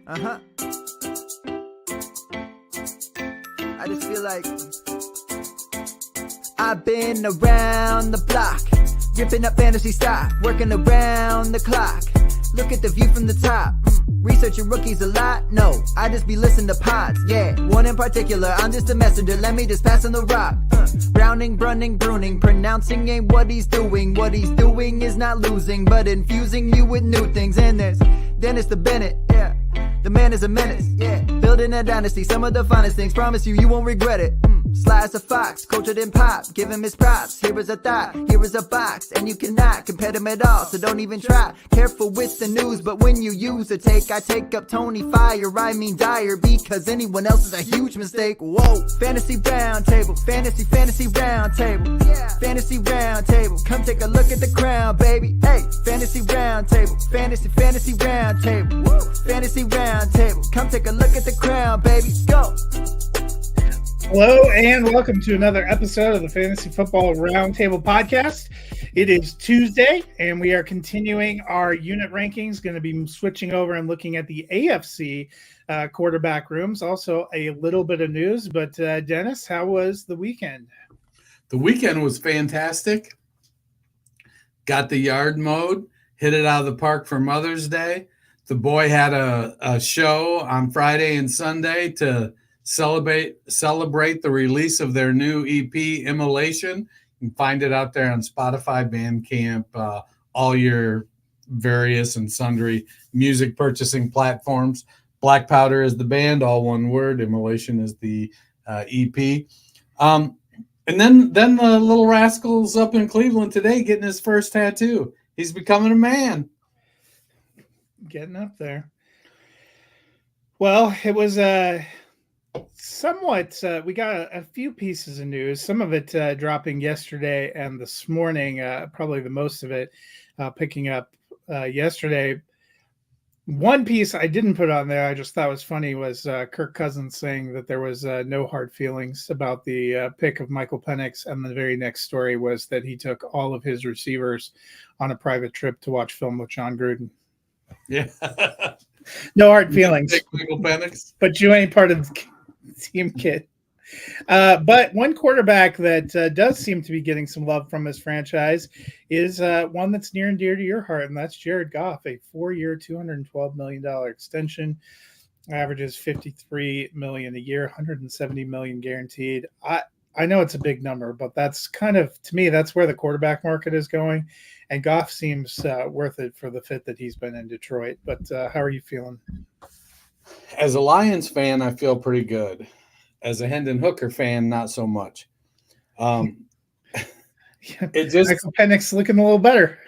I just feel like I've been around the block, ripping up fantasy stock, working around the clock. Look at the view from the top. Researching rookies a lot? No, I just be listening to pods. Yeah, one in particular, I'm just a messenger. Let me just pass on the rock. Browning, brunning, pruning, pronouncing ain't what he's doing. What he's doing is not losing, but infusing you with new things. And there's Dennis the Bennett, yeah. The man is a menace, yeah. Building a dynasty, some of the finest things. Promise you, you won't regret it. Sly as a fox, cultured in pop. Give him his props. Here is a thought, here is a box, and you cannot compare them at all. So don't even try. Careful with the news, but when you use a take, I take up Tony Fire. I mean Dyer, because anyone else is a huge mistake. Whoa, fantasy round table, fantasy round table, yeah. Fantasy round table. Come take a look at the crown, baby. Hey, fantasy round table, fantasy round table, woo. Fantasy round table. Come take a look at the crown, baby. Go. Hello and welcome to another episode of the Fantasy Football Roundtable Podcast. It is Tuesday and we are continuing our unit rankings. Going to be switching over and looking at the AFC quarterback rooms. Also a little bit of news, but Dennis, how was the weekend? The weekend was fantastic. Got the yard mowed, hit it out of the park for Mother's Day. The boy had a show on Friday and Sunday to celebrate the release of their new EP, Immolation. You can find it out there on Spotify, Bandcamp, all your various and sundry music purchasing platforms. Black Powder is the band, all one word. Immolation is the EP. And then the little rascal's up in Cleveland today getting his first tattoo. He's becoming a man. Getting up there. Well, it was somewhat, we got a few pieces of news, some of it dropping yesterday and this morning, probably the most of it picking up yesterday. One piece I didn't put on there, I just thought was funny, was Kirk Cousins saying that there was no hard feelings about the pick of Michael Penix, and the very next story was that he took all of his receivers on a private trip to watch film with John Gruden. Yeah. No hard feelings. Michael Penix. But you ain't part of the team, kid. But one quarterback that does seem to be getting some love from his franchise is one that's near and dear to your heart, and that's Jared Goff, a 4-year, $212 million extension. Averages $53 million a year, $170 million guaranteed. I know it's a big number, but that's kind of, to me, that's where the quarterback market is going. And Goff seems worth it for the fit that he's been in Detroit. But how are you feeling? As a Lions fan, I feel pretty good. As a Hendon Hooker fan, not so much. It just Michael Penix looking a little better.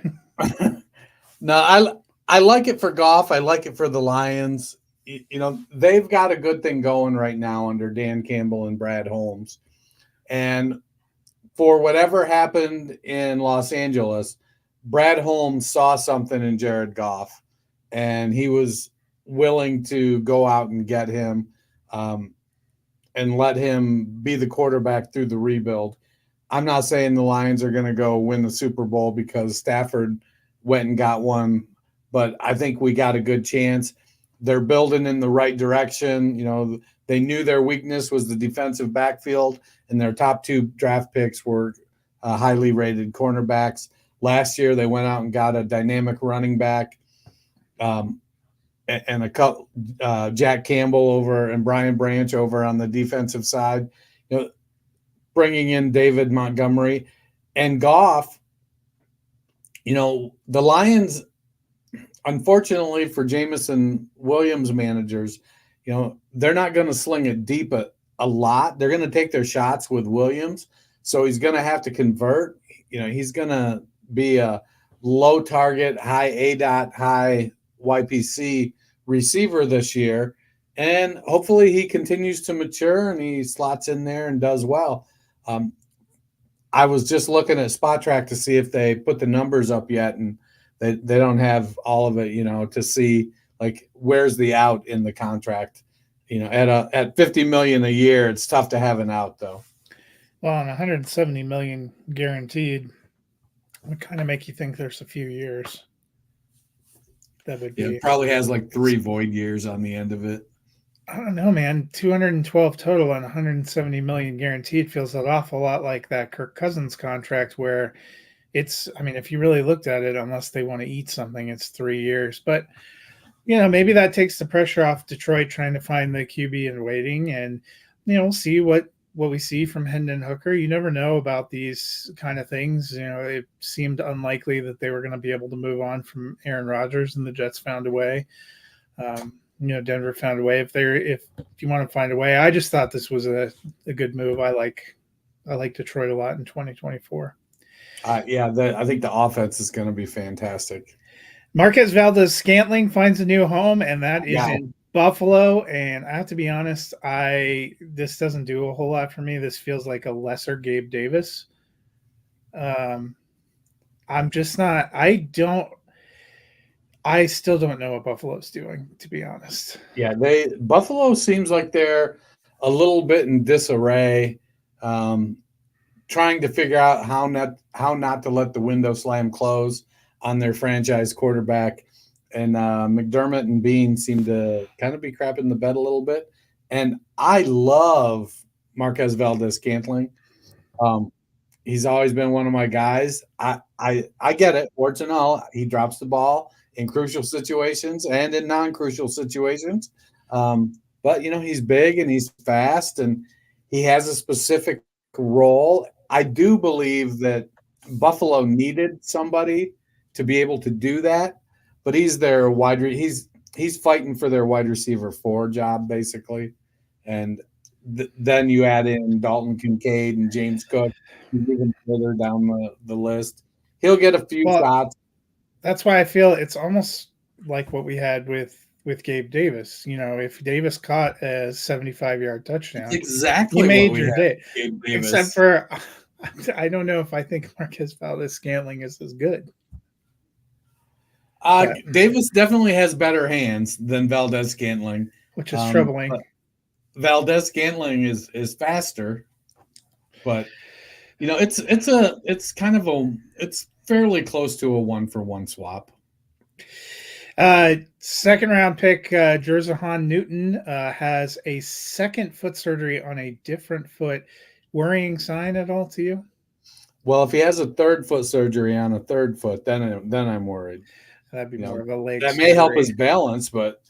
No, I like it for Goff. I like it for the Lions. You know, they've got a good thing going right now under Dan Campbell and Brad Holmes. And for whatever happened in Los Angeles, Brad Holmes saw something in Jared Goff, and he was willing to go out and get him and let him be the quarterback through the rebuild. I'm not saying the Lions are going to go win the Super Bowl because Stafford went and got one, but I think we got a good chance. They're building in the right direction. You know, they knew their weakness was the defensive backfield, and their top two draft picks were highly rated cornerbacks. Last year, they went out and got a dynamic running back and a couple, Jack Campbell over and Brian Branch over on the defensive side. You know, bringing in David Montgomery and Goff. You know, the Lions, unfortunately for Jameson Williams managers, you know, they're not going to sling it deep a lot. They're going to take their shots with Williams. So he's going to have to convert. You know, he's going to be a low target, high ADOT, high YPC receiver this year. And hopefully he continues to mature and he slots in there and does well. I was just looking at Spot Track to see if they put the numbers up yet, and they don't have all of it, you know, to see like where's the out in the contract. You know, at $50 million a year, it's tough to have an out though. Well, on $170 million guaranteed, it would kind of make you think there's a few years. That would Yeah, be. it probably has like 3 void years on the end of it. I don't know, man. 212 total and 170 million guaranteed feels an awful lot like that Kirk Cousins contract, where it's. I mean, if you really looked at it, unless they want to eat something, it's 3 years. But maybe that takes the pressure off Detroit trying to find the QB in waiting, and we'll see what we see from Hendon Hooker. You never know about these kind of things. It seemed unlikely that they were going to be able to move on from Aaron Rodgers, and the Jets found a way. Denver found a way. If you want to find a way, I just thought this was a good move. I like Detroit a lot in 2024. Yeah, I think the offense is going to be fantastic. Marquez Valdez-Scantling finds a new home, and that is Yeah. in Buffalo. And I have to be honest, this doesn't do a whole lot for me. This feels like a lesser Gabe Davis. I'm just not. I still don't know what Buffalo's doing, to be honest. Yeah, Buffalo seems like they're a little bit in disarray, trying to figure out how not to let the window slam close on their franchise quarterback. And McDermott and Bean seem to kind of be crapping the bed a little bit. And I love Marquez Valdez-Scantling. He's always been one of my guys. I get it, warts and all. He drops the ball in crucial situations and in non-crucial situations. But, he's big and he's fast and he has a specific role. I do believe that Buffalo needed somebody to be able to do that, but he's their he's fighting for their wide receiver 4 job, basically. And then you add in Dalton Kincaid and James Cook, even further down the list. He'll get a few shots. That's why I feel it's almost like what we had with Gabe Davis. If Davis caught a 75-yard touchdown, exactly, he made your day. Gabe Davis. Except for, I don't know if I think Marquez Valdez-Scantling is as good. Davis definitely has better hands than Valdez-Scantling, which is troubling. Valdez-Scantling is faster, but it's fairly close to a 1-for-1 swap. Second round pick Jerzahan Newton has a second foot surgery on a different foot. Worrying sign at all to you? Well, if he has a third foot surgery on a third foot, then I'm worried. That'd be more of a leg. That may help his balance, but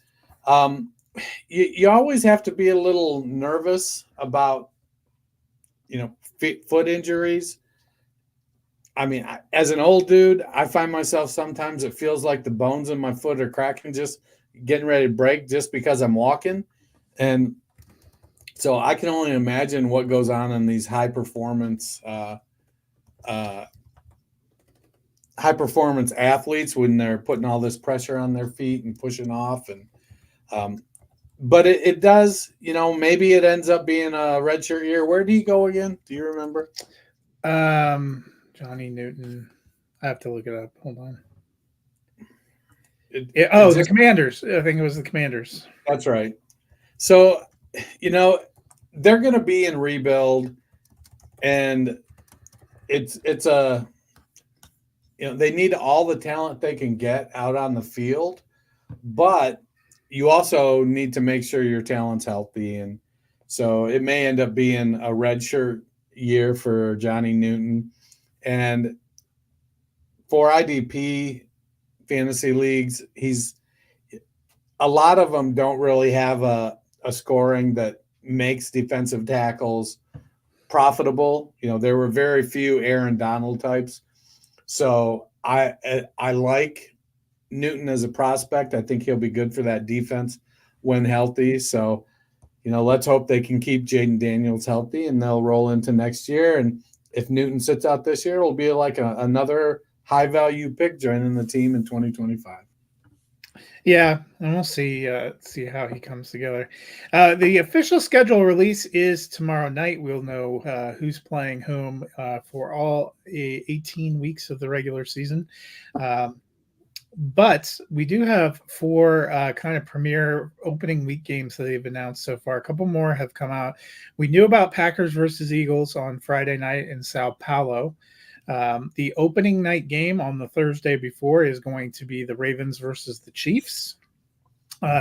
you always have to be a little nervous about foot injuries. I mean, as an old dude, I find myself sometimes it feels like the bones in my foot are cracking, just getting ready to break just because I'm walking. And so I can only imagine what goes on in these high performance athletes when they're putting all this pressure on their feet and pushing off. And but it does, maybe it ends up being a redshirt year. Where do you go again? Do you remember? Johnny Newton. I have to look it up. Hold on. The Commanders. I think it was the Commanders. That's right. So, they're going to be in rebuild, and it's a they need all the talent they can get out on the field, but you also need to make sure your talent's healthy, and so it may end up being a redshirt year for Johnny Newton. And for IDP fantasy leagues, a lot of them don't really have a scoring that makes defensive tackles profitable. There were very few Aaron Donald types. So I like Newton as a prospect. I think he'll be good for that defense when healthy. So, let's hope they can keep Jaden Daniels healthy and they'll roll into next year. And if Newton sits out this year, it'll be like another high-value pick joining the team in 2025. Yeah, and we'll see how he comes together. The official schedule release is tomorrow night. We'll know who's playing whom for all 18 weeks of the regular season. But we do have 4 kind of premier opening week games that they've announced so far. A couple more have come out. We knew about Packers versus Eagles on Friday night in Sao Paulo. The opening night game on the Thursday before is going to be the Ravens versus the Chiefs.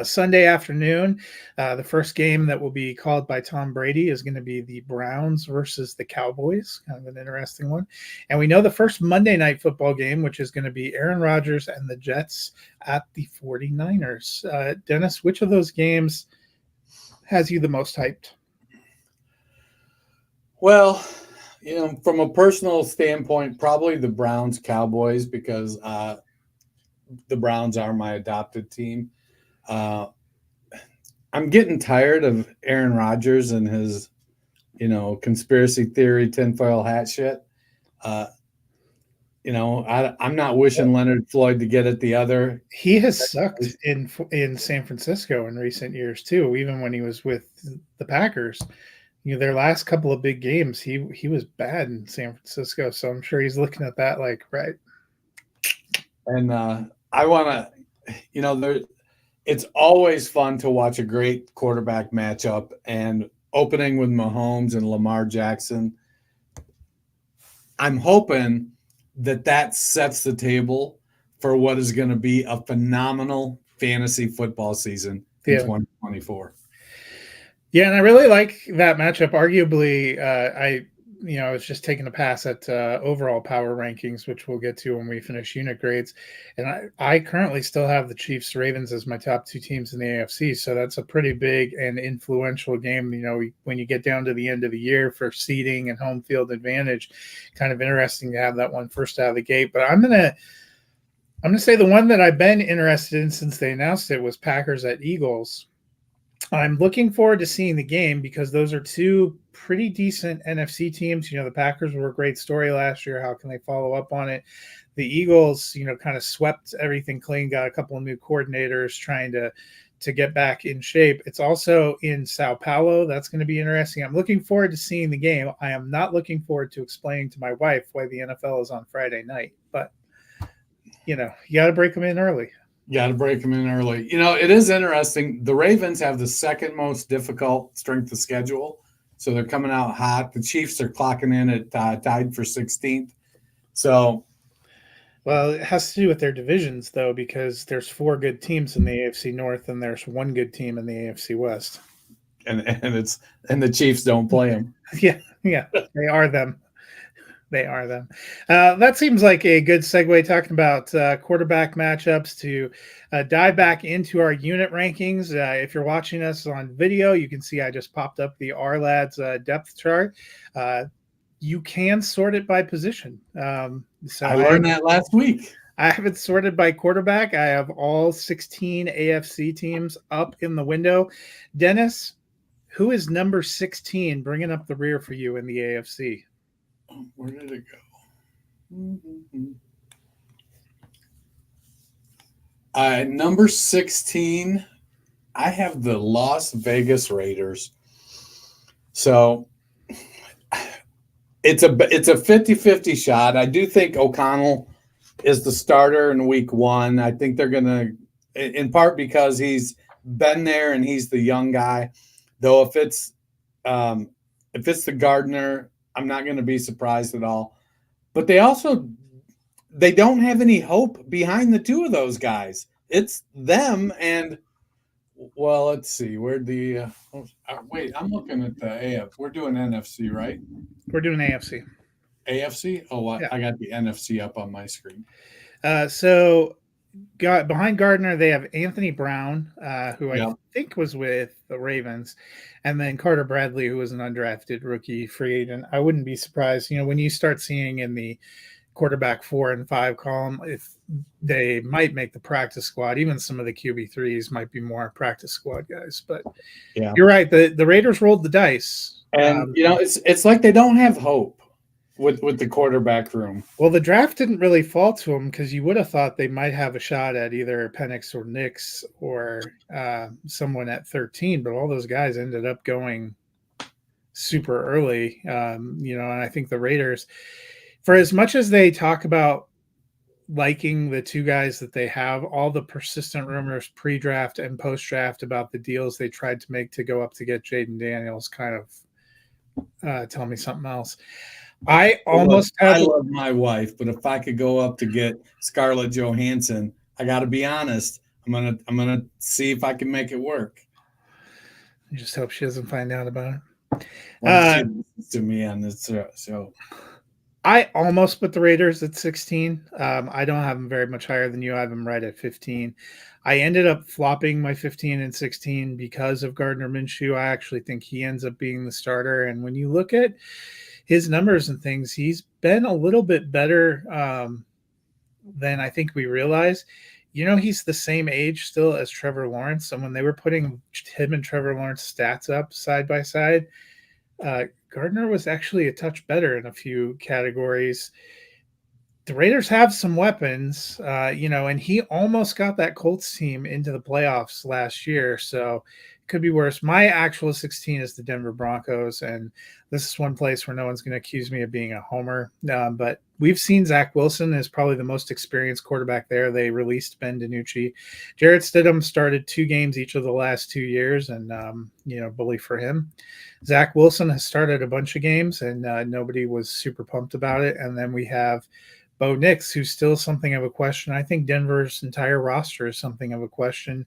Sunday afternoon, the first game that will be called by Tom Brady is going to be the Browns versus the Cowboys. Kind of an interesting one. And we know the first Monday night football game, which is going to be Aaron Rodgers and the Jets at the 49ers. Dennis, which of those games has you the most hyped? Well, from a personal standpoint, probably the Browns Cowboys, because the Browns are my adopted team. I'm getting tired of Aaron Rodgers and his, conspiracy theory tinfoil hat shit. I'm not wishing Leonard Floyd to get at the other. He has sucked in San Francisco in recent years too. Even when he was with the Packers, their last couple of big games, he was bad in San Francisco. So I'm sure he's looking at that like, right. And I want to, it's always fun to watch a great quarterback matchup, and opening with Mahomes and Lamar Jackson. I'm hoping that sets the table for what is going to be a phenomenal fantasy football season in 2024. Yeah, and I really like that matchup. Arguably, I was just taking a pass at overall power rankings, which we'll get to when we finish unit grades. And I currently still have the Chiefs Ravens as my top two teams in the AFC. So that's a pretty big and influential game. When you get down to the end of the year for seeding and home field advantage, kind of interesting to have that one first out of the gate. But I'm gonna say the one that I've been interested in since they announced it was Packers at Eagles. I'm looking forward to seeing the game because those are two pretty decent NFC teams. The Packers were a great story last year. How can they follow up on it? The Eagles, kind of swept everything clean, got a couple of new coordinators trying to get back in shape. It's also in Sao Paulo. That's going to be interesting. I'm looking forward to seeing the game. I am not looking forward to explaining to my wife why the NFL is on Friday night, but you got to break them in early. Got to break them in early. It is interesting. The Ravens have the second most difficult strength of schedule, so they're coming out hot. The Chiefs are clocking in at tied for 16th. So, well, it has to do with their divisions, though, because there's 4 good teams in the AFC North and there's 1 good team in the AFC West. And the Chiefs don't play them. Yeah, they are them. They are them. That seems like a good segue talking about quarterback matchups to dive back into our unit rankings. If you're watching us on video, you can see I just popped up the R-Lads depth chart. You can sort it by position. So I learned that last week. I have it sorted by quarterback. I have all 16 AFC teams up in the window. Dennis, who is number 16 bringing up the rear for you in the AFC? Where did it go? Number 16, I have the Las Vegas Raiders. So it's a 50-50 shot. I do think O'Connell is the starter in week 1. I think they're going to, in part because he's been there and he's the young guy. Though if it's the Gardner, I'm not going to be surprised at all. But they don't have any hope behind the two of those guys. It's them and, well, let's see. Wait, I'm looking at the AF. We're doing NFC, right? We're doing AFC. AFC? Oh, yeah. I got the NFC up on my screen. So behind Gardner, they have Anthony Brown, who I think was with the Ravens, and then Carter Bradley, who was an undrafted rookie free agent. I wouldn't be surprised, when you start seeing in the quarterback 4 and 5 column, if they might make the practice squad. Even some of the QB3s might be more practice squad guys. But yeah, you're right. The Raiders rolled the dice, and it's like they don't have hope with the quarterback room. Well, the draft didn't really fall to them because you would have thought they might have a shot at either Penix or Nix or someone at 13, but all those guys ended up going super early. And I think the Raiders, for as much as they talk about liking the two guys that they have, all the persistent rumors pre-draft and post-draft about the deals they tried to make to go up to get Jaden Daniels kind of tell me something else. I Well, look, almost have I love my wife, but if I could go up to get Scarlett Johansson, I got to be honest. I'm gonna see if I can make it work. I just hope she doesn't find out about it. Once she listens to me on this show. I almost put the Raiders at 16. I don't have them very much higher than you. I have them right at 15. I ended up flopping my 15 and 16 because of Gardner Minshew. I actually think he ends up being the starter. And when you look at his numbers and things, he's been a little bit better than I think we realize. You know, he's the same age still as Trevor Lawrence. And when they were putting him and Trevor Lawrence stats up side by side, Gardner was actually a touch better in a few categories. The Raiders have some weapons, and he almost got that Colts team into the playoffs last year, so it could be worse. My actual 16 is the Denver Broncos, and this is one place where no one's going to accuse me of being a homer, but we've seen Zach Wilson is probably the most experienced quarterback there. They released Ben DiNucci. Jarrett Stidham started 2 games each of the last 2 years, and, bully for him. Zach Wilson has started a bunch of games, and nobody was super pumped about it, and then we have Bo Nix, who's still something of a question. I think Denver's entire roster is something of a question.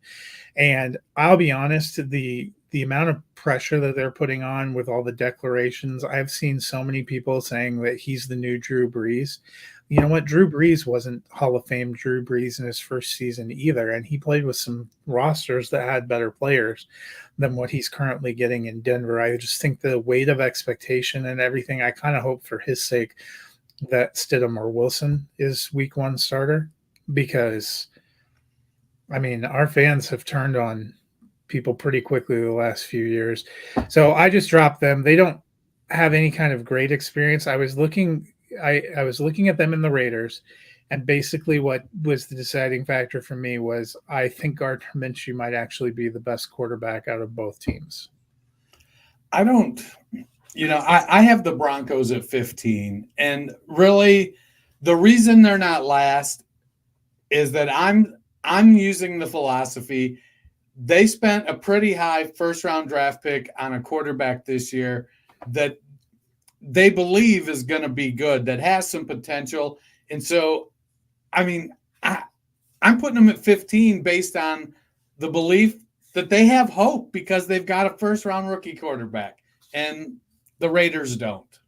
And I'll be honest, the amount of pressure that they're putting on with all the declarations, I've seen so many people saying that he's the new Drew Brees. You know what? Drew Brees wasn't Hall of Fame Drew Brees in his first season either. And he played with some rosters that had better players than what he's currently getting in Denver. I just think the weight of expectation and everything, I kind of hope for his sake that Stidham or Wilson is week 1 starter, because our fans have turned on people pretty quickly the last few years. So I just dropped them. They don't have any kind of great experience. I was looking at them in the Raiders, and basically what was the deciding factor for me was I think Gardner Minshew might actually be the best quarterback out of both teams. I have the Broncos at 15, and really the reason they're not last is that I'm using the philosophy. They spent a pretty high first-round draft pick on a quarterback this year that they believe is going to be good, that has some potential. And so, I'm putting them at 15 based on the belief that they have hope because they've got a first-round rookie quarterback, and the Raiders don't.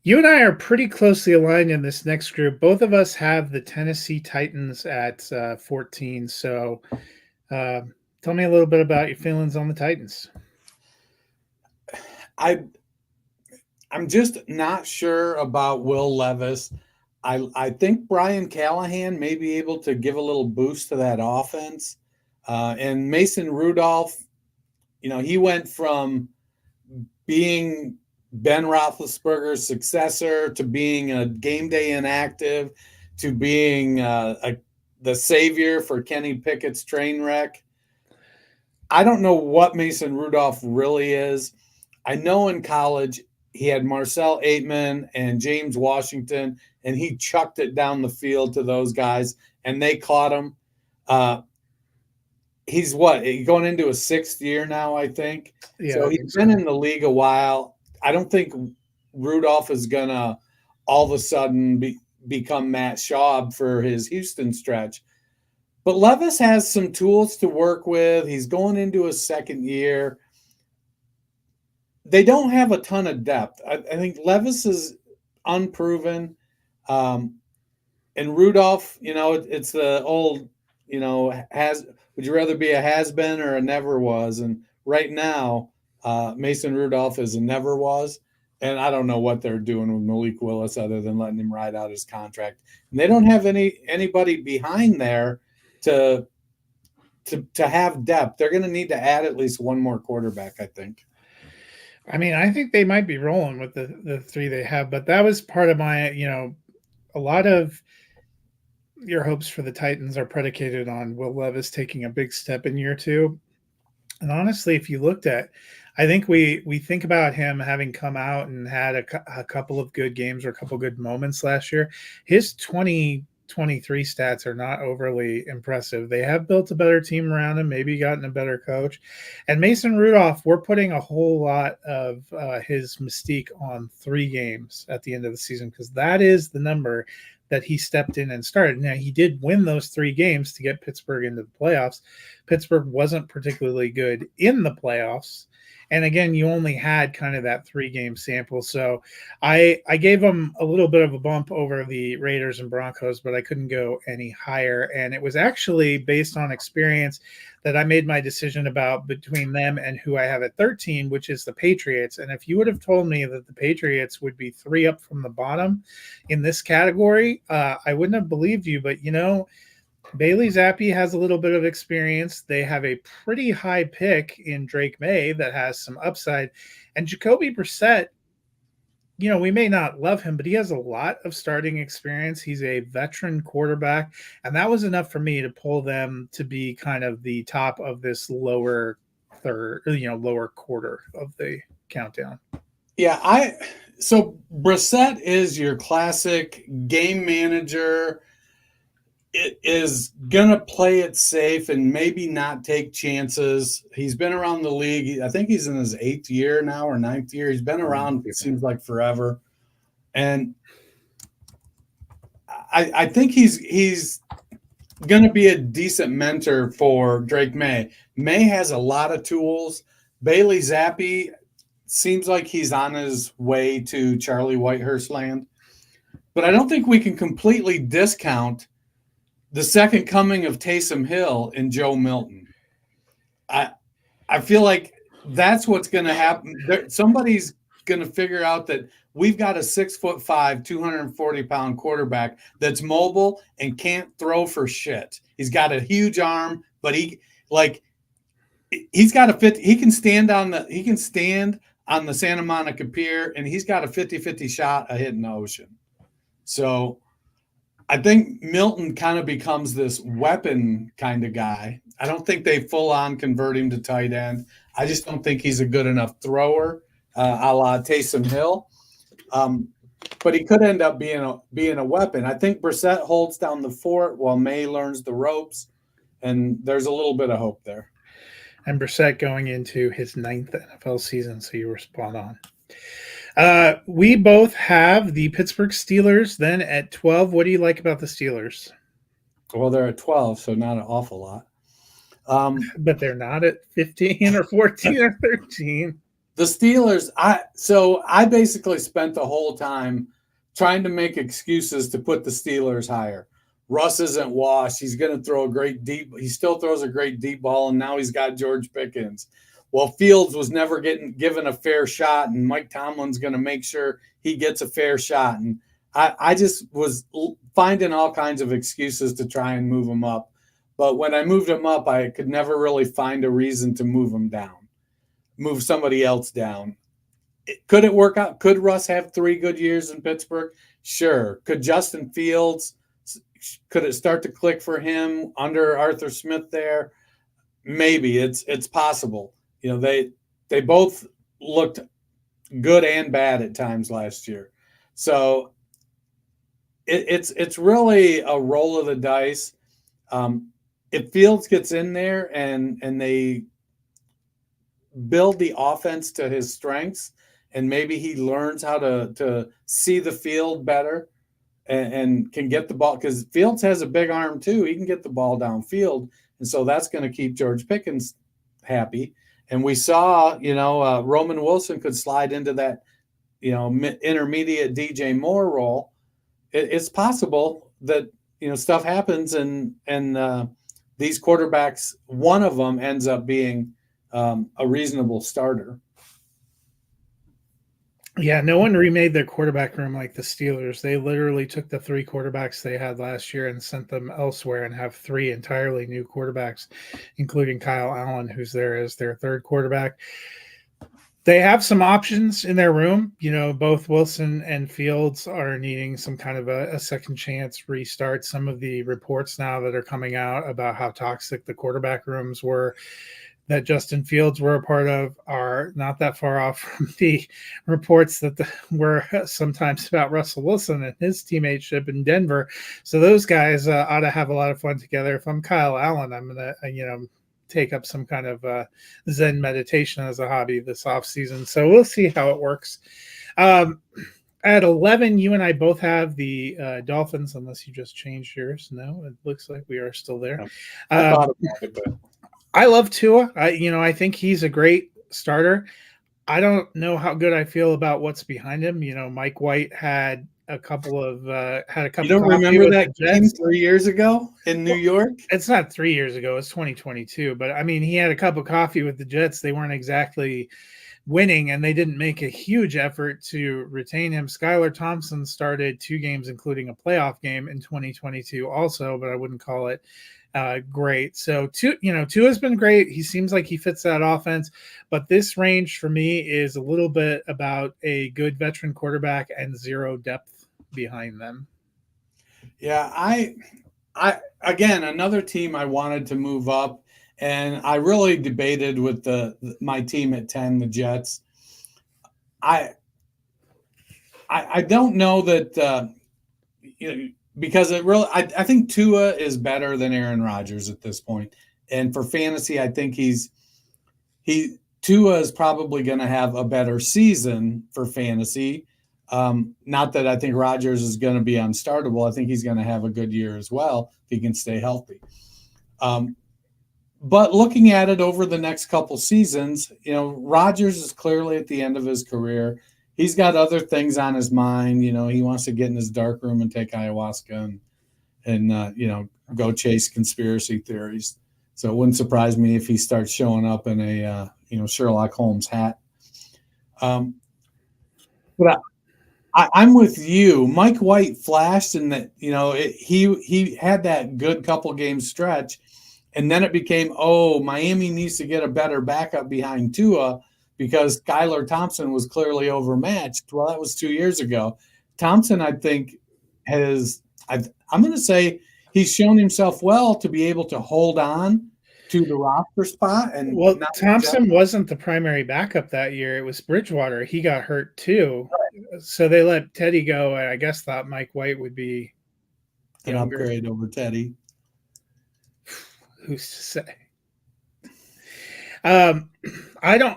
You and I are pretty closely aligned in this next group. Both of us have the Tennessee Titans at 14. So tell me a little bit about your feelings on the Titans. I'm just not sure about Will Levis. I think Brian Callahan may be able to give a little boost to that offense. And Mason Rudolph, he went from being Ben Roethlisberger's successor to being a game day inactive to being the savior for Kenny Pickett's train wreck. I don't know what Mason Rudolph really is. I know in college he had Marcel Aitman and James Washington, and he chucked it down the field to those guys, and they caught him. He's going into his 6th year now, I think. Yeah, so he's been in the league a while. I don't think Rudolph is going to all of a sudden become Matt Schaub for his Houston stretch. But Levis has some tools to work with. He's going into his 2nd year. They don't have a ton of depth. I think Levis is unproven. And Rudolph, it's the old, would you rather be a has-been or a never was? And right now, Mason Rudolph is a never was. And I don't know what they're doing with Malik Willis other than letting him ride out his contract. And they don't have anybody behind there to have depth. They're going to need to add at least one more quarterback, I think. I think they might be rolling with the 3 they have, but that was part of my, a lot of your hopes for the Titans are predicated on Will Levis taking a big step in year 2. And honestly, if you looked at, I think we think about him having come out and had a couple of good games or a couple of good moments last year. His 20 23 stats are not overly impressive. They have built a better team around him, maybe gotten a better coach. And Mason Rudolph, we're putting a whole lot of his mystique on 3 games at the end of the season, because that is the number that he stepped in and started. Now, he did win those 3 games to get Pittsburgh into the playoffs. Pittsburgh wasn't particularly good in the playoffs. And again, you only had kind of that 3-game sample. So I gave them a little bit of a bump over the Raiders and Broncos, but I couldn't go any higher. And it was actually based on experience that I made my decision about between them and who I have at 13, which is the Patriots. And if you would have told me that the Patriots would be 3 up from the bottom in this category, I wouldn't have believed you. But, Bailey Zappi has a little bit of experience. They have a pretty high pick in Drake May that has some upside. And Jacoby Brissett, we may not love him, but he has a lot of starting experience. He's a veteran quarterback. And that was enough for me to pull them to be kind of the top of this lower quarter of the countdown. Yeah, so Brissett is your classic game manager. It is going to play it safe and maybe not take chances. He's been around the league. I think he's in his 8th year now or 9th year. He's been around, it seems like, forever. And I think he's going to be a decent mentor for Drake May. May has a lot of tools. Bailey Zappi seems like he's on his way to Charlie Whitehurst land. But I don't think we can completely discount the second coming of Taysom Hill and Joe Milton. I feel like that's what's going to happen. Somebody's going to figure out that we've got a 6'5", 240-pound quarterback that's mobile and can't throw for shit. He's got a huge arm, but he's got a 50. He can stand on the Santa Monica Pier, and he's got a 50-50 shot of hitting the ocean. So I think Milton kind of becomes this weapon kind of guy. I don't think they full on convert him to tight end. I just don't think he's a good enough thrower, a la Taysom Hill. But he could end up being a weapon. I think Brissett holds down the fort while May learns the ropes, and there's a little bit of hope there. And Brissett going into his 9th NFL season, so you were spot on. We both have the Pittsburgh Steelers then at 12. What do you like about the Steelers? Well, they're at 12, so not an awful lot. But they're not at 15 or 14 or 13. The Steelers, I basically spent the whole time trying to make excuses to put the Steelers higher. Russ isn't washed. He's going to throw a great deep. He still throws a great deep ball, and now he's got George Pickens. Well, Fields was never given a fair shot, and Mike Tomlin's going to make sure he gets a fair shot. And I just was finding all kinds of excuses to try and move him up. But when I moved him up, I could never really find a reason to move him down, move somebody else down. Could it work out? Could Russ have 3 good years in Pittsburgh? Sure. Could Justin Fields, could it start to click for him under Arthur Smith there? Maybe. It's possible. They both looked good and bad at times last year. So it's really a roll of the dice. If Fields gets in there and they build the offense to his strengths, and maybe he learns how to see the field better and can get the ball, because Fields has a big arm too. He can get the ball downfield, and so that's going to keep George Pickens happy. And we saw, Roman Wilson could slide into that, intermediate DJ Moore role. It's possible that, stuff happens and these quarterbacks, one of them ends up being a reasonable starter. Yeah, no one remade their quarterback room like the Steelers. They literally took the 3 quarterbacks they had last year and sent them elsewhere and have 3 entirely new quarterbacks, including Kyle Allen, who's there as their 3rd quarterback. They have some options in their room. Both Wilson and Fields are needing some kind of a second chance restart. Some of the reports now that are coming out about how toxic the quarterback rooms were, that Justin Fields were a part of are not that far off from the reports that were sometimes about Russell Wilson and his teammateship in Denver. So those guys ought to have a lot of fun together. If I'm Kyle Allen, I'm going to, take up some kind of Zen meditation as a hobby this offseason. So we'll see how it works. At 11, you and I both have the Dolphins, unless you just changed yours. No, it looks like we are still there. I thought about it, but I love Tua. I think he's a great starter. I don't know how good I feel about what's behind him. Mike White had a couple of you don't remember that game 3 years ago in New York? It's not 3 years ago. It's 2022. But I mean, he had a cup of coffee with the Jets. They weren't exactly winning, and they didn't make a huge effort to retain him. Skylar Thompson started 2 games, including a playoff game in 2022 also, but I wouldn't call it great. So Tua's been great. He seems like he fits that offense, but this range for me is a little bit about a good veteran quarterback and zero depth behind them. Yeah, I again, another team I wanted to move up, and I really debated with my team at 10, the Jets. I don't know that because I think Tua is better than Aaron Rodgers at this point. And for fantasy, I think Tua is probably going to have a better season for fantasy. Not that I think Rodgers is going to be unstartable. I think he's going to have a good year as well if he can stay healthy. But looking at it over the next couple seasons, Rodgers is clearly at the end of his career. He's got other things on his mind. He wants to get in his dark room and take ayahuasca and go chase conspiracy theories. So it wouldn't surprise me if he starts showing up in a, Sherlock Holmes hat. But I'm with you. Mike White flashed in that, he had that good couple game stretch, and then it became, Miami needs to get a better backup behind Tua, because Skylar Thompson was clearly overmatched. Well, that was 2 years ago. Thompson, I think, I'm going to say he's shown himself well to be able to hold on to the roster spot. And Thompson wasn't the primary backup that year. It was Bridgewater. He got hurt too. Right. So they let Teddy go, and I guess thought Mike White would be an upgrade over Teddy. Who's to say? I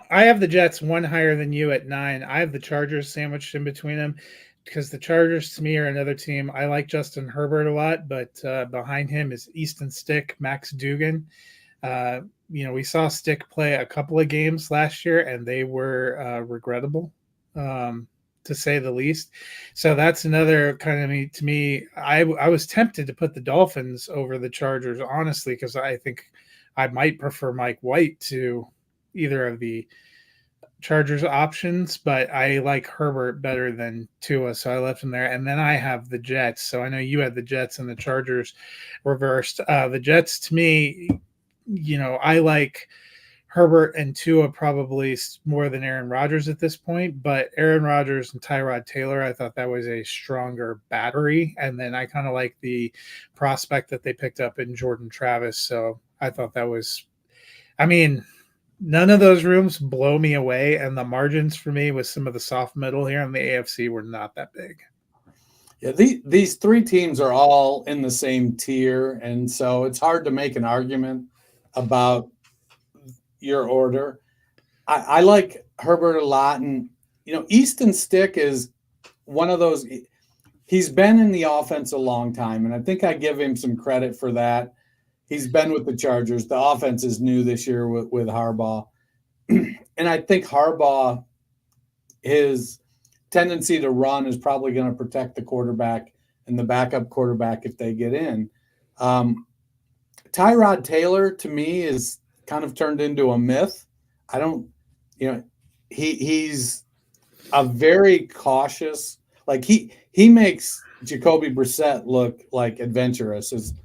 have the Jets one higher than you at 9. I have the Chargers sandwiched in between them, because the Chargers to me are another team. I like Justin Herbert a lot, but behind him is Easton Stick, Max Duggan. We saw Stick play a couple of games last year, and they were regrettable, to say the least. So that's another kind of to me. I was tempted to put the Dolphins over the Chargers, honestly, because I think I might prefer Mike White to either of the Chargers options, but I like Herbert better than Tua, so I left him there. And then I have the Jets. So I know you had the Jets and the Chargers reversed. The Jets, to me, I like Herbert and Tua probably more than Aaron Rodgers at this point, but Aaron Rodgers and Tyrod Taylor, I thought that was a stronger battery. And then I kind of like the prospect that they picked up in Jordan Travis. So I thought that was, none of those rooms blow me away. And the margins for me with some of the soft middle here in the AFC were not that big. Yeah, these 3 teams are all in the same tier. And so it's hard to make an argument about your order. I like Herbert a lot. And, Easton Stick is one of those. He's been in the offense a long time, and I think I give him some credit for that. He's been with the Chargers. The offense is new this year with Harbaugh. And I think Harbaugh, his tendency to run is probably going to protect the quarterback and the backup quarterback if they get in. Tyrod Taylor, to me, is kind of turned into a myth. I don't, he's a very cautious, like he makes Jacoby Brissett look like adventurous, as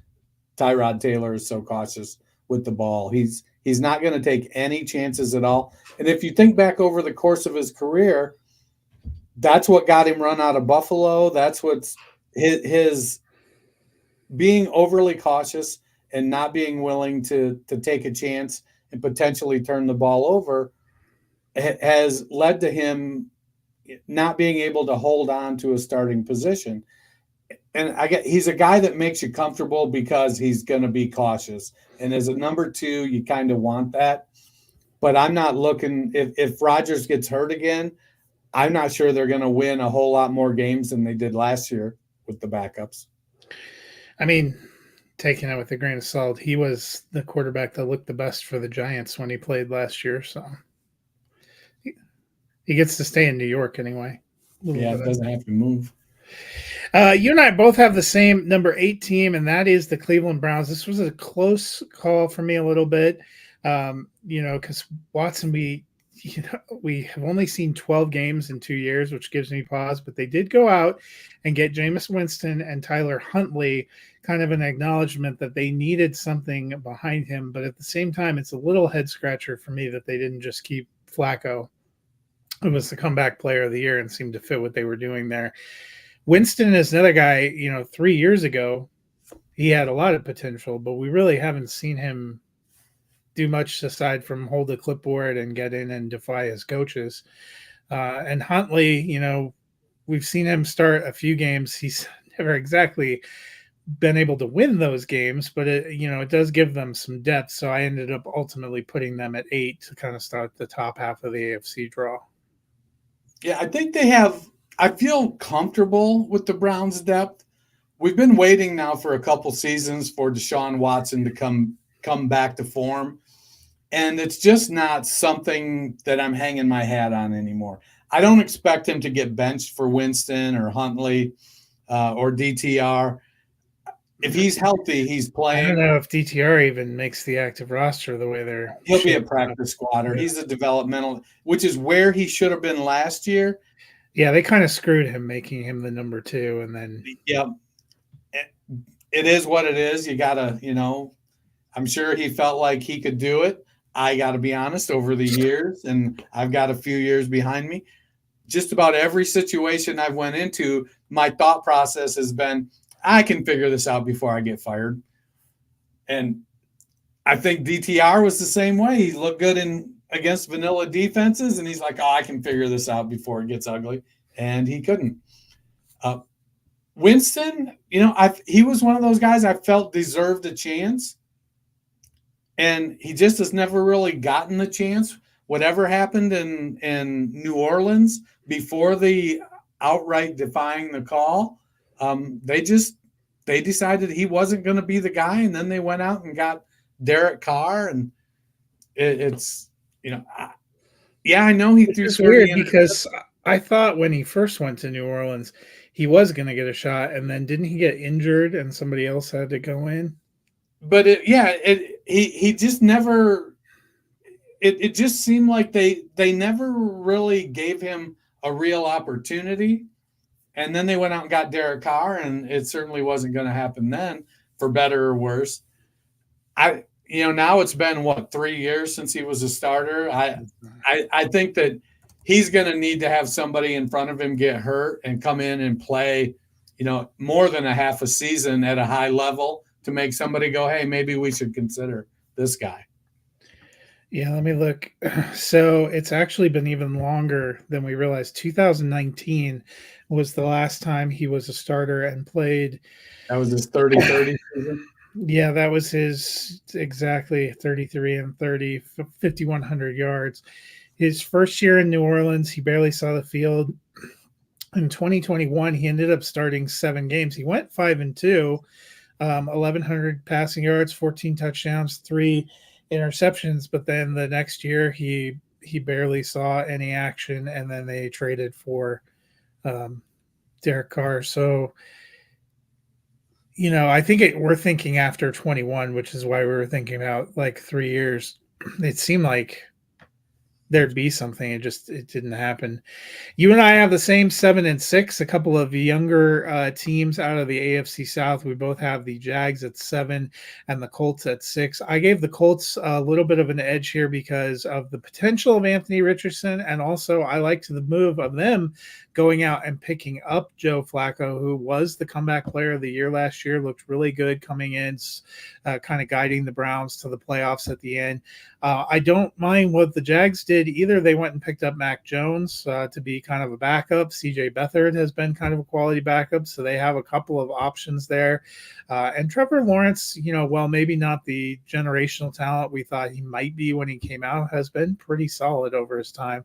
Tyrod Taylor is so cautious with the ball. He's not going to take any chances at all. And if you think back over the course of his career, that's what got him run out of Buffalo. That's what's his being overly cautious and not being willing to take a chance and potentially turn the ball over has led to him not being able to hold on to a starting position. And he's a guy that makes you comfortable because he's going to be cautious. And as a number 2, you kind of want that. But I'm not looking if Rodgers gets hurt again, I'm not sure they're going to win a whole lot more games than they did last year with the backups. I mean, taking it with a grain of salt, he was the quarterback that looked the best for the Giants when he played last year. So he gets to stay in New York anyway. Yeah, it doesn't have to move. You and I both have the same number 8 team, and that is the Cleveland Browns. This was a close call for me a little bit, because Watson, we have only seen 12 games in 2 years, which gives me pause, but they did go out and get Jameis Winston and Tyler Huntley, kind of an acknowledgement that they needed something behind him. But at the same time, it's a little head scratcher for me that they didn't just keep Flacco, who was the comeback player of the year and seemed to fit what they were doing there. Winston is another guy, 3 years ago, he had a lot of potential, but we really haven't seen him do much aside from hold the clipboard and get in and defy his coaches. And Huntley, we've seen him start a few games. He's never exactly been able to win those games, but it does give them some depth. So I ended up ultimately putting them at 8 to kind of start the top half of the AFC draw. Yeah, I think I feel comfortable with the Browns' depth. We've been waiting now for a couple seasons for Deshaun Watson to come back to form. And it's just not something that I'm hanging my hat on anymore. I don't expect him to get benched for Winston or Huntley or DTR. If he's healthy, he's playing. I don't know if DTR even makes the active roster the way they're. He'll be a practice squatter. Yeah. He's a developmental, which is where he should have been last year. Yeah, they kind of screwed him, making him the number 2, and then. Yeah, it is what it is. You gotta, I'm sure he felt like he could do it. I got to be honest, over the years, and I've got a few years behind me, just about every situation I've went into, my thought process has been, I can figure this out before I get fired. And I think DTR was the same way. He looked good against vanilla defenses, and he's like, I can figure this out before it gets ugly. And he couldn't. Winston, he was one of those guys I felt deserved a chance. And he just has never really gotten the chance. Whatever happened in New Orleans before the outright defying the call, they decided he wasn't going to be the guy, and then they went out and got Derek Carr, and I know he threw. It's weird because I thought when he first went to New Orleans, he was going to get a shot, and then didn't he get injured and somebody else had to go in? But he just never. It just seemed like they never really gave him a real opportunity. And then they went out and got Derek Carr, and it certainly wasn't going to happen then, for better or worse. Now it's been 3 years since he was a starter. I think that he's going to need to have somebody in front of him get hurt and come in and play, more than a half a season at a high level to make somebody go, hey, maybe we should consider this guy. Yeah, let me look. So it's actually been even longer than we realized. 2019 was the last time he was a starter and played. That was his 30-30 season? Yeah, that was his exactly 33 and 30, 5,100 yards. His first year in New Orleans, he barely saw the field. In 2021, he ended up starting 7 games. He went 5-2, 1,100 passing yards, 14 touchdowns, 3 interceptions, but then the next year he barely saw any action, and then they traded for Derek Carr. So I think we're thinking after 21, which is why we were thinking about like 3 years. It seemed like there'd be something. It didn't happen. You and I have the same 7-6, a couple of younger teams out of the AFC South. We both have the Jags at 7 and the Colts at 6. I gave the Colts a little bit of an edge here because of the potential of Anthony Richardson, and also I liked the move of them going out and picking up Joe Flacco, who was the comeback player of the year last year, looked really good coming in, kind of guiding the Browns to the playoffs at the end. I don't mind what the Jags did either. They went and picked up Mac Jones to be kind of a backup. CJ Beathard has been kind of a quality backup, so they have a couple of options there. And Trevor Lawrence, while maybe not the generational talent we thought he might be when he came out, has been pretty solid over his time.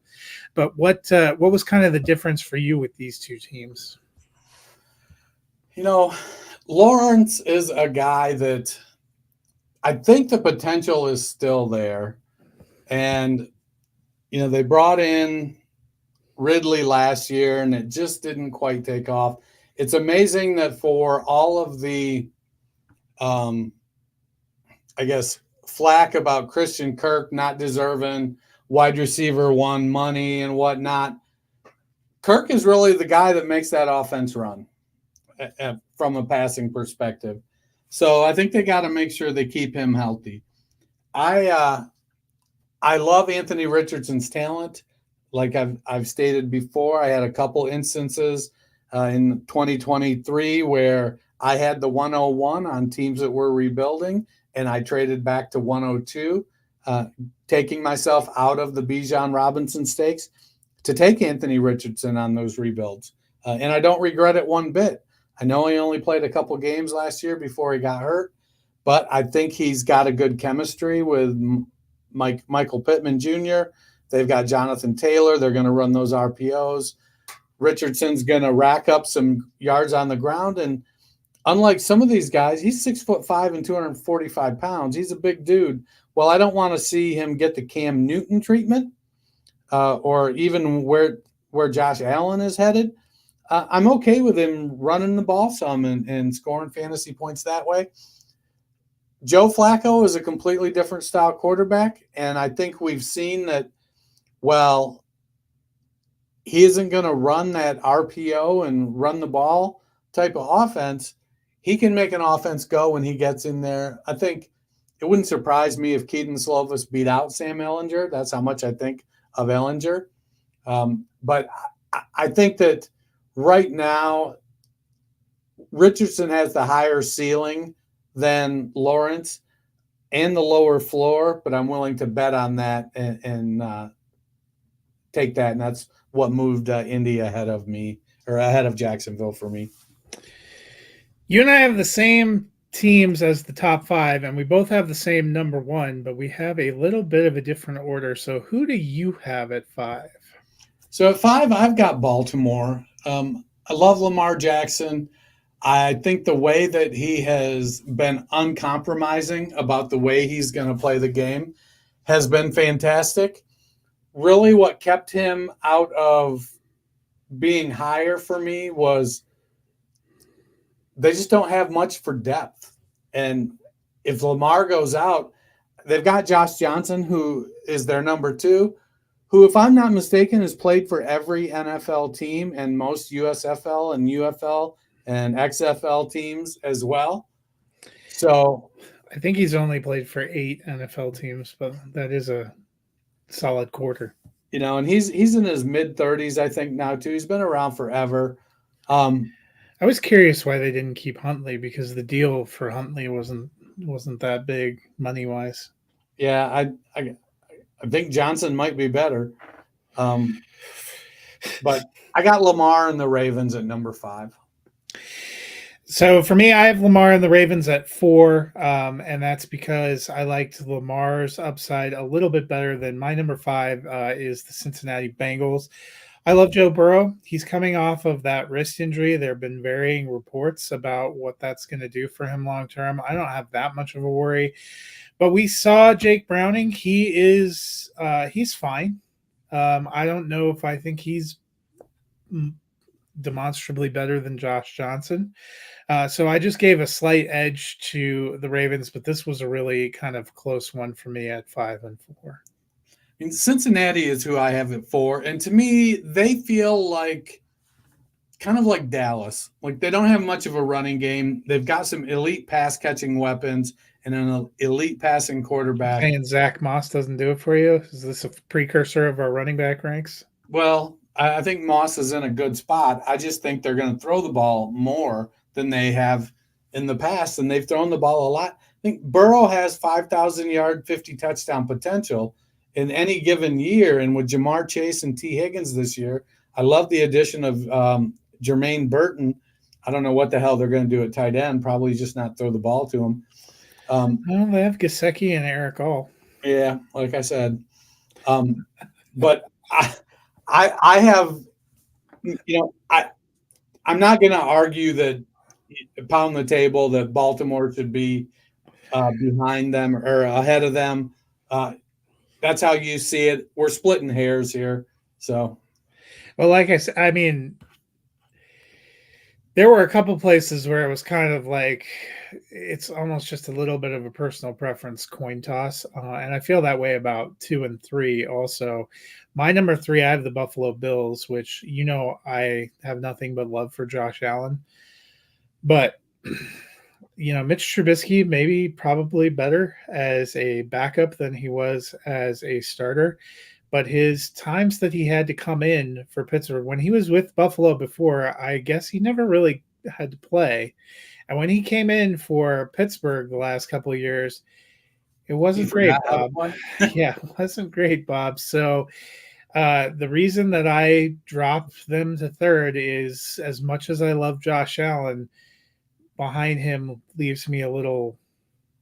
But what was kind of the difference for you with these two teams? Lawrence is a guy that I think the potential is still there. And, they brought in Ridley last year and it just didn't quite take off. It's amazing that for all of the, flack about Christian Kirk not deserving wide receiver one money and whatnot, Kirk is really the guy that makes that offense run from a passing perspective. So I think they got to make sure they keep him healthy. I love Anthony Richardson's talent. Like I've stated before, I had a couple instances in 2023 where I had the 101 on teams that were rebuilding, and I traded back to 102, taking myself out of the Bijan Robinson stakes to take Anthony Richardson on those rebuilds. And I don't regret it one bit. I know he only played a couple games last year before he got hurt, but I think he's got a good chemistry with Michael Pittman Jr. They've got Jonathan Taylor. They're going to run those RPOs. Richardson's going to rack up some yards on the ground. And unlike some of these guys, he's 6'5" and 245 pounds. He's a big dude. Well, I don't want to see him get the Cam Newton treatment or even where Josh Allen is headed. I'm okay with him running the ball some and scoring fantasy points that way. Joe Flacco is a completely different style quarterback, and I think we've seen that, well, he isn't going to run that RPO and run the ball type of offense. He can make an offense go when he gets in there. I think it wouldn't surprise me if Keaton Slovis beat out Sam Ehlinger. That's how much I think of Ehlinger. But I think that right now, Richardson has the higher ceiling than Lawrence and the lower floor, but I'm willing to bet on that and take that. And that's what moved Indy ahead of me, or ahead of Jacksonville for me. You and I have the same teams as the top five, and we both have the same number one, but we have a little bit of a different order. So who do you have at 5? So at 5, I've got Baltimore. I love Lamar Jackson. I think the way that he has been uncompromising about the way he's going to play the game has been fantastic. Really what kept him out of being higher for me was they just don't have much for depth. And if Lamar goes out, they've got Josh Johnson, who is their number 2, who, if I'm not mistaken, has played for every NFL team and most USFL and UFL and XFL teams as well. So I think he's only played for 8 NFL teams, but that is a solid quarter. And he's in his mid-30s, I think, now too. He's been around forever. I was curious why they didn't keep Huntley, because the deal for Huntley wasn't that big money-wise. Yeah, I think Johnson might be better. But I got Lamar and the Ravens at number 5. So for me, I have Lamar and the Ravens at 4, and that's because I liked Lamar's upside a little bit better than my number 5 is the Cincinnati Bengals. I love Joe Burrow. He's coming off of that wrist injury. There have been varying reports about what that's going to do for him long term. I don't have that much of a worry. But we saw Jake Browning. He's fine. I don't know if I think he's demonstrably better than Josh Johnson. So I just gave a slight edge to the Ravens, but this was a really kind of close one for me at 5 and 4. I mean, Cincinnati is who I have at 4. And to me, they feel like kind of like Dallas. Like they don't have much of a running game. They've got some elite pass catching weapons and an elite passing quarterback. And Zach Moss doesn't do it for you? Is this a precursor of our running back ranks? Well, I think Moss is in a good spot. I just think they're going to throw the ball more than they have in the past, and they've thrown the ball a lot. I think Burrow has 5,000 yard, 50 touchdown potential in any given year. And with Jamar Chase and T. Higgins this year, I love the addition of Jermaine Burton. I don't know what the hell they're going to do at tight end. Probably just not throw the ball to him. Well, they have Gesicki and Eric All. Yeah, like I said. But I have, I'm not going to argue that pound the table that Baltimore should be behind them or ahead of them. That's how you see it. We're splitting hairs here. So, well, like I said, I mean, there were a couple places where it was kind of like it's almost just a little bit of a personal preference coin toss. And I feel that way about 2 and 3 also. My number 3, I have the Buffalo Bills, which, I have nothing but love for Josh Allen. But, Mitch Trubisky probably better as a backup than he was as a starter. But his times that he had to come in for Pittsburgh, when he was with Buffalo before, I guess he never really had to play. And when he came in for Pittsburgh the last couple of years, it wasn't great, Bob. Yeah, it wasn't great, Bob. So the reason that I dropped them to 3rd is, as much as I love Josh Allen, behind him leaves me a little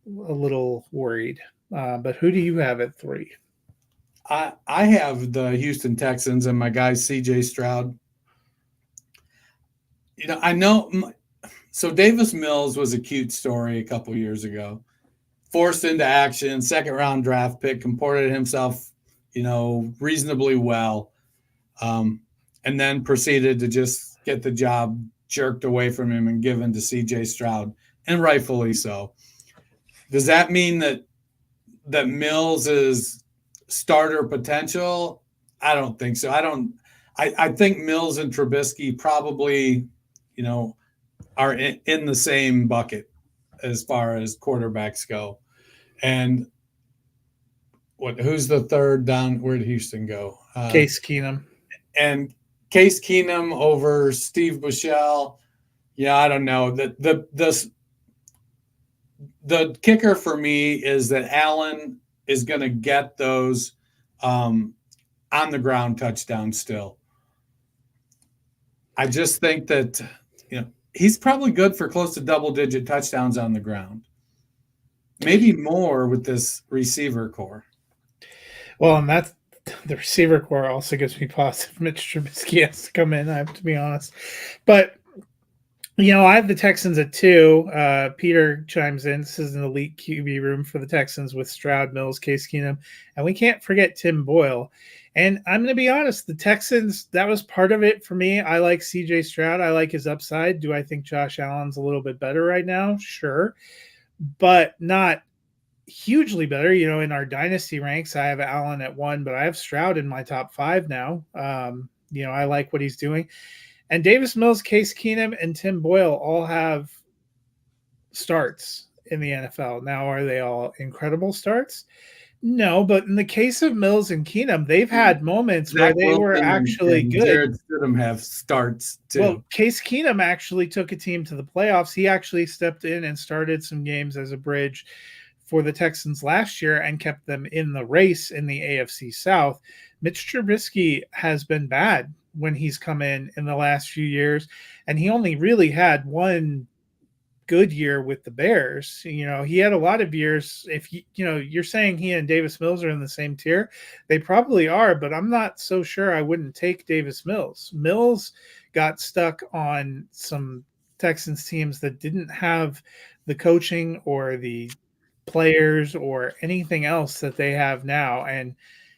worried. But who do you have at 3? I have the Houston Texans and my guy CJ Stroud. I know. So Davis Mills was a cute story a couple years ago. Forced into action, 2nd-round draft pick, comported himself, reasonably well, and then proceeded to just get the job jerked away from him and given to C.J. Stroud, and rightfully so. Does that mean that Mills is starter potential? I don't think so. I think Mills and Trubisky probably, are in the same bucket as far as quarterbacks go. And who's the 3rd down? Where did Houston go? Case Keenum. And Case Keenum over Steve Bushell. Yeah, I don't know. The kicker for me is that Allen is going to get those on the ground touchdowns still. I just think that, he's probably good for close to double-digit touchdowns on the ground. Maybe more with this receiver core. Well, and that's the receiver core also gives me pause if Mitch Trubisky has to come in, I have to be honest. But, I have the Texans at 2. Peter chimes in. This is an elite QB room for the Texans with Stroud, Mills, Case Keenum. And we can't forget Tim Boyle. And I'm going to be honest, the Texans, that was part of it for me. I like C.J. Stroud. I like his upside. Do I think Josh Allen's a little bit better right now? Sure. But not hugely better. In our dynasty ranks, I have Allen at 1, but I have Stroud in my top 5 now. I like what he's doing. And Davis Mills, Case Keenum, and Tim Boyle all have starts in the NFL. Now, are they all incredible starts? No, but in the case of Mills and Keenum, they've had moments where they were actually good. Jared Stidham have starts too. Well, Case Keenum actually took a team to the playoffs. He actually stepped in and started some games as a bridge for the Texans last year and kept them in the race in the AFC South. Mitch Trubisky has been bad when he's come in the last few years, and he only really had one good year with the Bears. He had a lot of years. If you're saying he and Davis Mills are in the same tier, they probably are, but I'm not so sure I wouldn't take Davis Mills. Mills got stuck on some Texans teams that didn't have the coaching or the players or anything else that they have now, and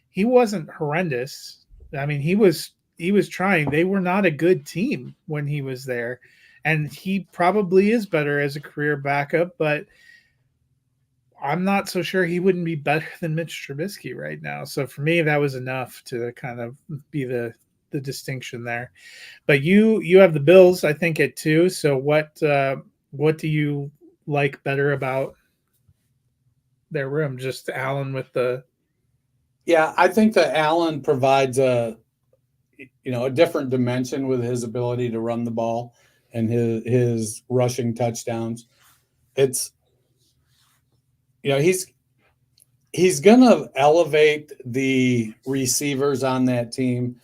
he wasn't horrendous. I mean, he was trying. They were not a good team when he was there. And he probably is better as a career backup, but I'm not so sure he wouldn't be better than Mitch Trubisky right now. So for me, that was enough to kind of be the distinction there. But you have the Bills, I think, at 2. So what do you like better about their room? Just Allen with the. Yeah, I think that Allen provides a a different dimension with his ability to run the ball and his rushing touchdowns. It's, he's going to elevate the receivers on that team.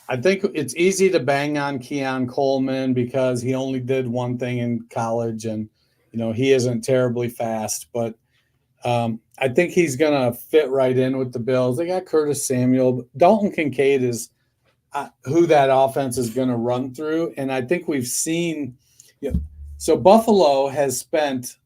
I think it's easy to bang on Keon Coleman because he only did one thing in college, and he isn't terribly fast, but I think he's going to fit right in with the Bills. They got Curtis Samuel. Dalton Kincaid is who that offense is going to run through, and I think we've seen. So Buffalo has spent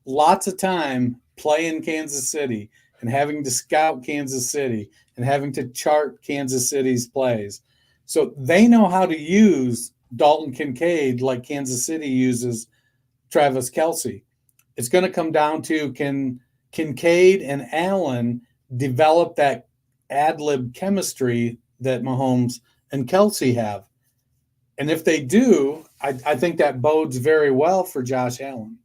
lots of time playing Kansas City and having to scout Kansas City and having to chart Kansas City's plays. So they know how to use Dalton Kincaid like Kansas City uses Travis Kelce. It's going to come down to, can Kincaid and Allen develop that ad-lib chemistry that Mahomes and Kelce have? And if they do, I think that bodes very well for Josh Allen.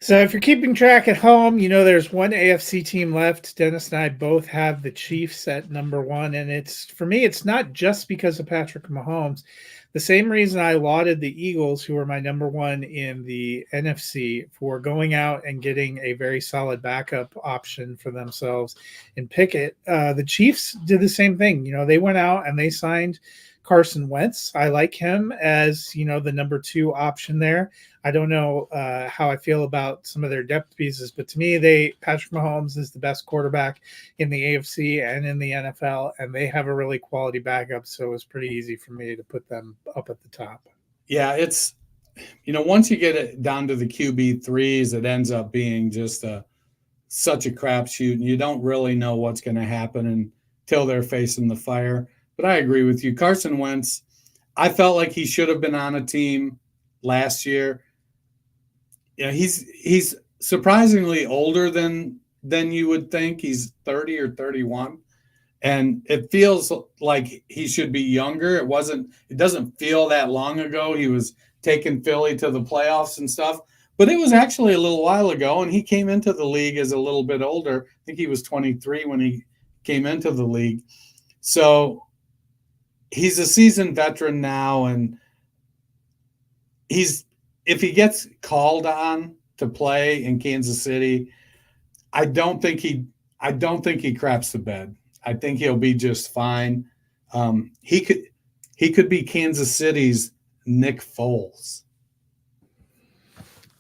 So if you're keeping track at home, there's one AFC team left. Dennis and I both have the Chiefs at number 1. And for me, it's not just because of Patrick Mahomes. The same reason I lauded the Eagles, who were my number 1 in the NFC, for going out and getting a very solid backup option for themselves in Pickett. The Chiefs did the same thing. They went out and they signed Carson Wentz. I like him as, the number 2 option there. I don't know how I feel about some of their depth pieces, but to me, Patrick Mahomes is the best quarterback in the AFC and in the NFL, and they have a really quality backup, so it was pretty easy for me to put them up at the top. Yeah, it's, once you get it down to the QB3s, it ends up being just such a crapshoot, and you don't really know what's going to happen until they're facing the fire. But I agree with you. Carson Wentz, I felt like he should have been on a team last year. He's surprisingly older than you would think. He's 30 or 31. And it feels like he should be younger. It doesn't feel that long ago. He was taking Philly to the playoffs and stuff. But it was actually a little while ago, and he came into the league as a little bit older. I think he was 23 when he came into the league. So he's a seasoned veteran now, and if he gets called on to play in Kansas City, I don't think he craps the bed. I think he'll be just fine. He could be Kansas City's Nick Foles.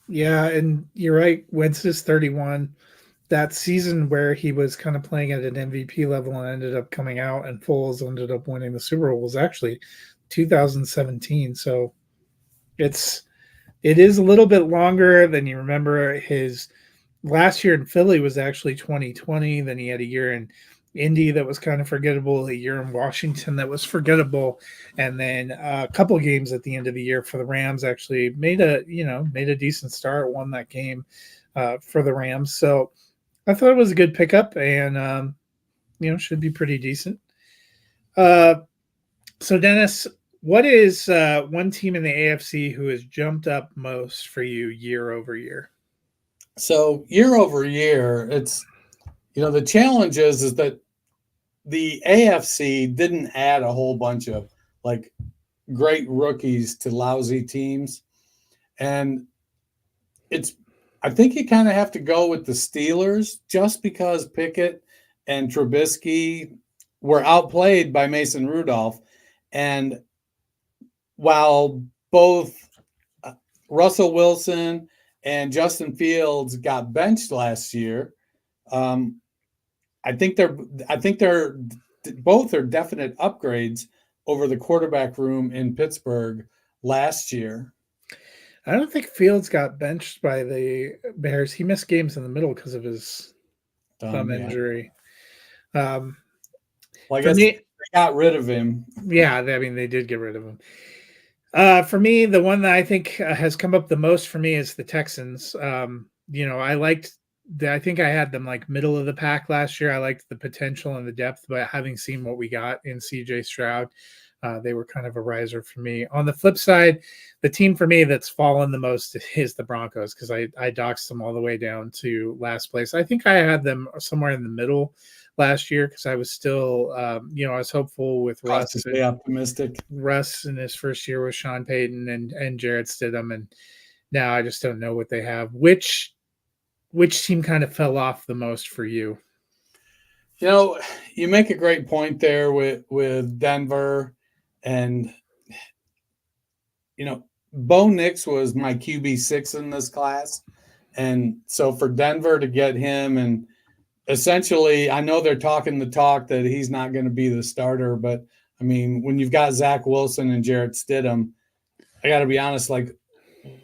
Yeah, and you're right. Wentz is 31. That season where he was kind of playing at an MVP level and ended up coming out, and Foles ended up winning the Super Bowl, was actually 2017. So it is a little bit longer than you remember. His last year in Philly was actually 2020. Then he had a year in Indy that was kind of forgettable, a year in Washington that was forgettable, and then a couple games at the end of the year for the Rams. Actually made a decent start, won that game for the Rams. So I thought it was a good pickup, and should be pretty decent. So Dennis, what is one team in the AFC who has jumped up most for you year over year? So year over year, it's the challenge is that the AFC didn't add a whole bunch of like great rookies to lousy teams, and I think you kind of have to go with the Steelers just because Pickett and Trubisky were outplayed by Mason Rudolph. And while both Russell Wilson and Justin Fields got benched last year, I think they're both are definite upgrades over the quarterback room in Pittsburgh last year. I don't think Fields got benched by the Bears. He missed games in the middle because of his thumb injury. Well, I guess they got rid of him. Yeah, they did get rid of him. For me, the one that I think has come up the most for me is the Texans. I think I had them like middle of the pack last year. I liked the potential and the depth, but having seen what we got in CJ Stroud, they were kind of a riser for me. On the flip side, the team for me that's fallen the most is the Broncos, because I doxed them all the way down to last place. I think I had them somewhere in the middle last year because I was still, I was hopeful with Cautiously optimistic. Russ in his first year with Sean Payton and Jarrett Stidham, and now I just don't know what they have. Which team kind of fell off the most for you? You make a great point there with Denver, and Bo Nix was my QB6 in this class, and so for Denver to get him, and essentially, I know they're talking the talk that he's not going to be the starter, but I mean, when you've got Zach Wilson and Jarrett Stidham, I got to be honest, like,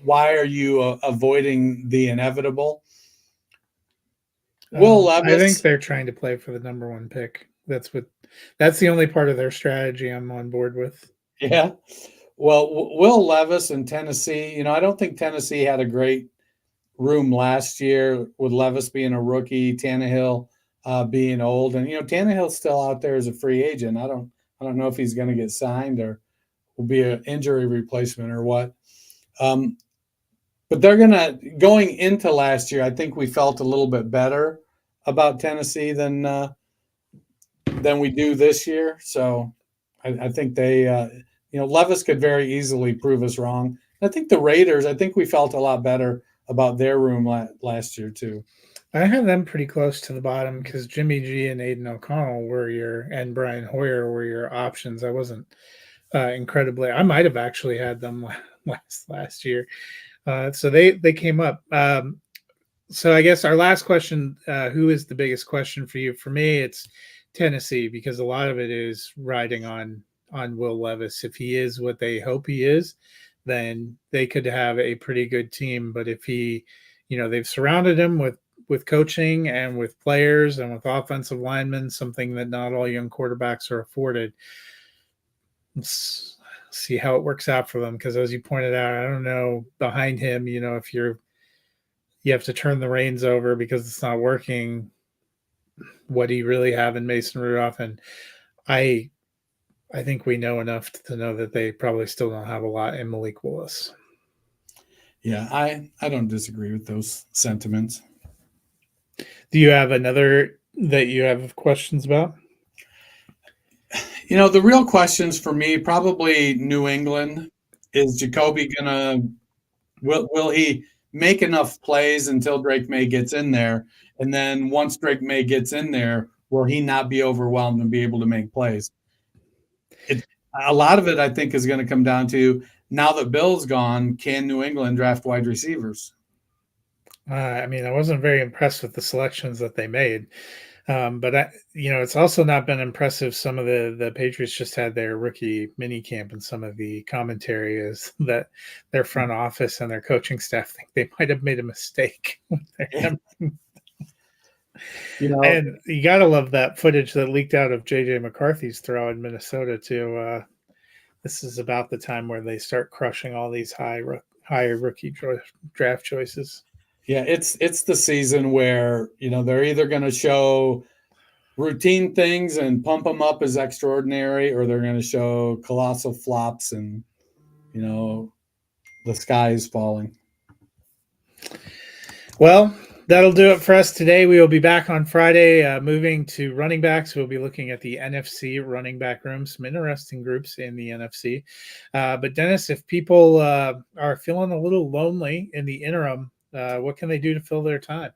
why are you avoiding the inevitable? Will Levis, I think they're trying to play for the number 1 pick. That's the only part of their strategy I'm on board with. Yeah. Well, Will Levis in Tennessee, I don't think Tennessee had a great room last year with Levis being a rookie, Tannehill being old, and Tannehill's still out there as a free agent. I don't know if he's going to get signed or will be an injury replacement or what. But they're going into last year, I think we felt a little bit better about Tennessee than we do this year. So I think they, Levis could very easily prove us wrong. I think the Raiders, I think we felt a lot better about their room last year too. I have them pretty close to the bottom because Jimmy G and Aiden O'Connell and Brian Hoyer were your options. I wasn't incredibly. I might have actually had them last year. So they came up. So I guess our last question, who is the biggest question for you? For me, it's Tennessee, because a lot of it is riding on Will Levis. If he is what they hope he is, then they could have a pretty good team. But if they've surrounded him with coaching and with players and with offensive linemen, something that not all young quarterbacks are afforded. Let's see how it works out for them, because as you pointed out, I don't know behind him, if you have to turn the reins over because it's not working, what do you really have in Mason Rudolph? And I think we know enough to know that they probably still don't have a lot in Malik Willis. Yeah, I don't disagree with those sentiments. Do you have another that you have questions about? The real questions for me, probably New England. Is Jacoby will he make enough plays until Drake May gets in there? And then once Drake May gets in there, will he not be overwhelmed and be able to make plays? A lot of it, I think, is going to come down to, now that Bill's gone, can New England draft wide receivers? I wasn't very impressed with the selections that they made. But it's also not been impressive. Some of the Patriots just had their rookie mini camp, and some of the commentary is that their front office and their coaching staff think they might have made a mistake. And you got to love that footage that leaked out of JJ McCarthy's throw in Minnesota too. This is about the time where they start crushing all these high rookie draft choices. Yeah, it's the season where, they're either going to show routine things and pump them up as extraordinary, or they're going to show colossal flops and, the sky is falling. Well, that'll do it for us today. We will be back on Friday, moving to running backs. We'll be looking at the NFC running back room, some interesting groups in the NFC. But Dennis, if people are feeling a little lonely in the interim, what can they do to fill their time?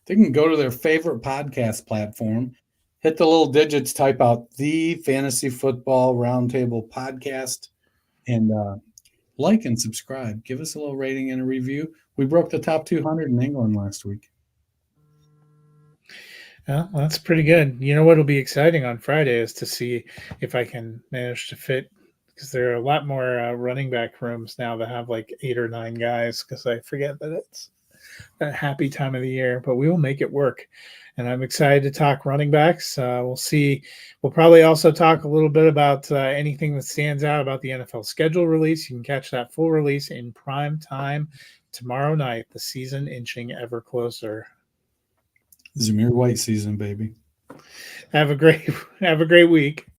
They can go to their favorite podcast platform, hit the little digits, type out the Fantasy Football Roundtable podcast, and like and subscribe. Give us a little rating and a review. We broke the top 200 in England last week. Well, that's pretty good. You know what will be exciting on Friday is to see if I can manage to fit, because there are a lot more running back rooms now that have like 8 or 9 guys, because I forget that it's a happy time of the year, but we will make it work. And I'm excited to talk running backs. We'll see. We'll probably also talk a little bit about anything that stands out about the NFL schedule release. You can catch that full release in prime time tomorrow night. The season inching ever closer. Zamir White season, baby. Have a great week.